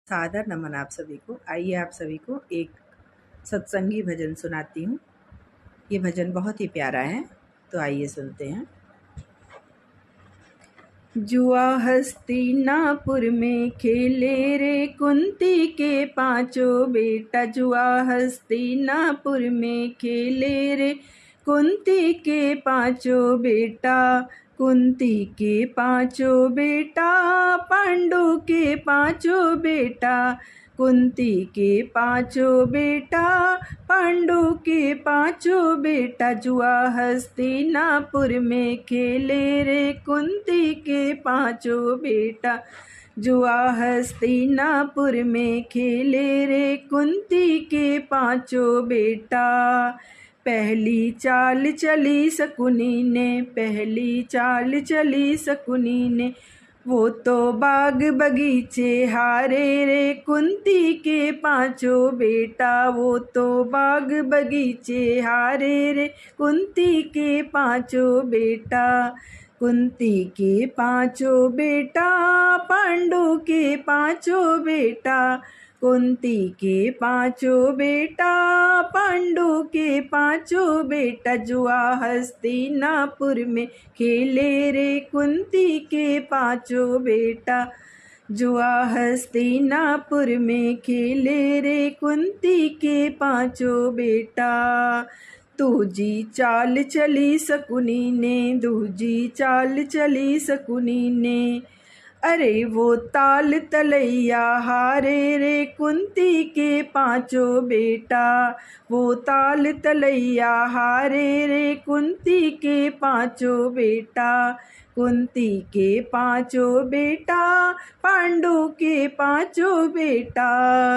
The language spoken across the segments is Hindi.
सादर नमन आप सभी को। आइए आप सभी को एक सत्संगी भजन सुनाती हूँ। ये भजन बहुत ही प्यारा है, तो आइए सुनते हैं। जुआ हस्तिनापुर में खेले रे कुंती के पांचों बेटा। जुआ हस्तिनापुर में खेले रे कुंती के पांचों बेटा। कुंती के पांचों बेटा, पांडु के पांचों बेटा। कुंती के पांचों बेटा, पांडु के पांचों बेटा। जुआ हस्तिनापुर में खेले रे कुंती के पांचों बेटा। जुआ हस्तिनापुर में खेले रे कुंती के पांचों बेटा। पहली चाल चली शकुनी ने, पहली चाल चली शकुनी ने। वो तो बाग बगीचे हारे रे कुंती के पांचों बेटा। वो तो बाग बगीचे हारे रे कुंती के पांचों बेटा। कुंती के पांचों बेटा, पांडु के पांचों बेटा। कुंती के पांचों बेटा, पांडु के पांचों बेटा। जुआ हस्तिनापुर में खेले रे कुंती के पांचों बेटा। जुआ हस्तिनापुर में खेले रे कुंती के पांचों बेटा। दूजी चाल चली शकुनी ने, दूजी चाल चली शकुनी ने। अरे वो ताल तलैया हारे रे कुंती के पांचों बेटा। वो ताल तलैया हारे रे कुंती के पांचों बेटा। कुंती के पांचों बेटा, पांडु के पांचों बेटा।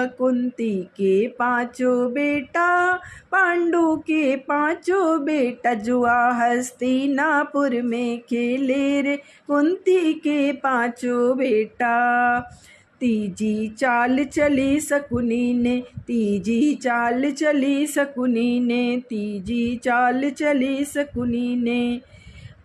कुंती के पांचों बेटा, पांडु के पांचों बेटा। जुआ हस्तिनापुर में खेले रे कुंती के पांचों बेटा। तीजी चाल चली शकुनी ने, तीजी चाल चली शकुनी ने। तीजी चाल चली शकुनी ने।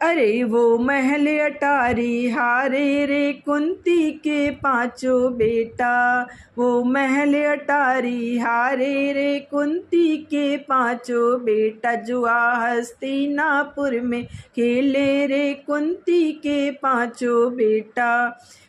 अरे वो महल अटारी हारे रे कुंती के पांचों बेटा। वो महल अटारी हारे रे कुंती के पांचों बेटा। जुआ हस्तिनापुर में खेले रे कुंती के पांचों बेटा।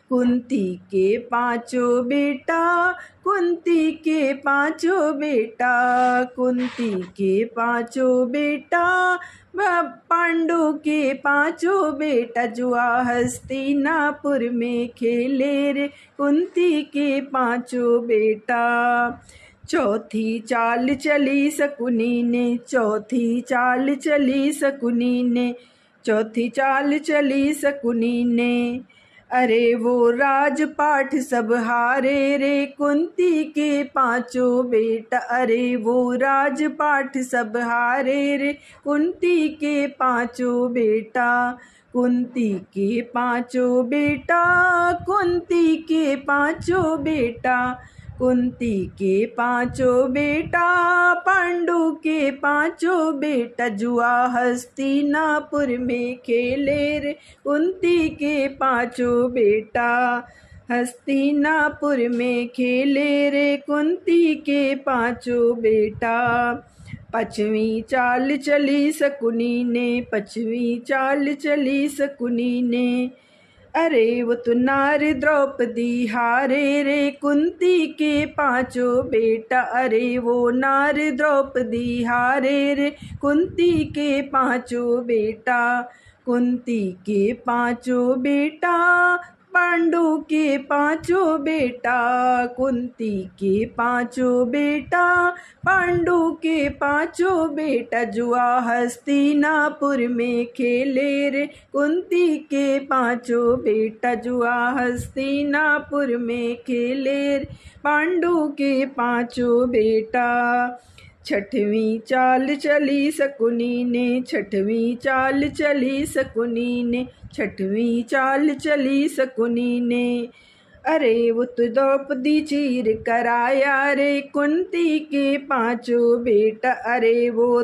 कुंती के पांचों बेटा, कुंती के पांचों बेटा। कुंती के पांचों बेटा, पांडु के पांचों बेटा। जुआ हस्तिनापुर में खेले रे कुंती के पांचों बेटा। चौथी चाल चली शकुनी ने, चौथी चाल चली शकुनी ने। चौथी चाल चली शकुनी ने। अरे वो राजपाठ सब हारे रे कुंती के पांचों बेटा। अरे वो राजपाठ सब हारे रे कुंती के पांचों बेटा। कुंती के पांचों बेटा, कुंती के पांचों बेटा। कुंती के पांचों बेटा, पांडु के पांचों बेटा। जुआ हस्तिनापुर में खेले रे कुंती के पांचों बेटा। हस्तिनापुर में खेले रे कुंती के पांचों बेटा। पांचवी चाल चली शकुनी ने, पांचवी चाल चली शकुनी ने। अरे वो तो नार द्रौपदी हारे रे कुंती के पांचों बेटा। अरे वो नार द्रौपदी हारे रे कुंती के पांचों बेटा। कुंती के पांचों बेटा, पांडु के पांचों बेटा। कुंती के पांचों बेटा, पांडु के पांचों बेटा। जुआ हस्तिनापुर में खेले रे कुंती के पांचों बेटा। जुआ हस्तिनापुर में खेले रे पांडु के पांचों बेटा। छठवीं चाल चली शकुनी ने, छठवीं चाल चली शकुनी ने। छठवीं चाल चली शकुनी ने। अरे वो तो द्रौपदी चीर कराया रे कुंती के पांचों बेटा। अरे वो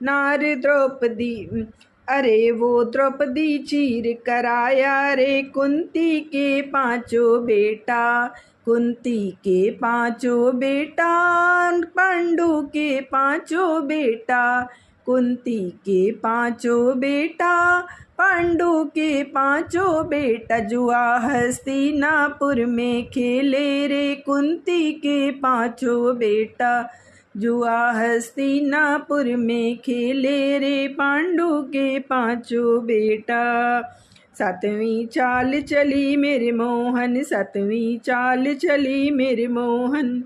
नार द्रौपदी अरे वो द्रौपदी चीर कराया रे कुंती के पांचों बेटा, कुंती के पांचों बेटा, पांडु के पांचों बेटा, कुंती के पांचों बेटा, पांडु के पांचों बेटा, जुआ हस्तिनापुर में खेले रे कुंती के पांचों बेटा, जुआ हस्तिनापुर में खेले रे पांडु के पांचों बेटा। सातवीं चाल चली मेरे मोहन, सातवीं चाल चली मेरे मोहन,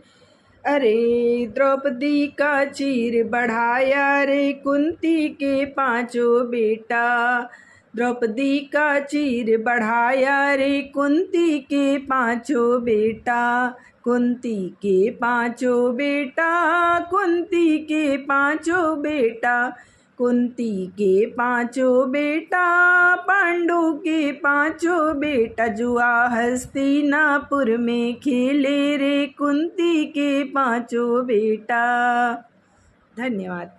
अरे द्रौपदी का चीर बढ़ाया रे कुंती के पांचों बेटा, द्रौपदी का चीर बढ़ाया रे कुंती के पांचों बेटा, कुंती के पांचों बेटा, कुंती के पांचों बेटा, कुंती के पांचों बेटा, पांडु के पांचों बेटा, जुआ हस्तिनापुर में खेले रे कुंती के पांचों बेटा। धन्यवाद।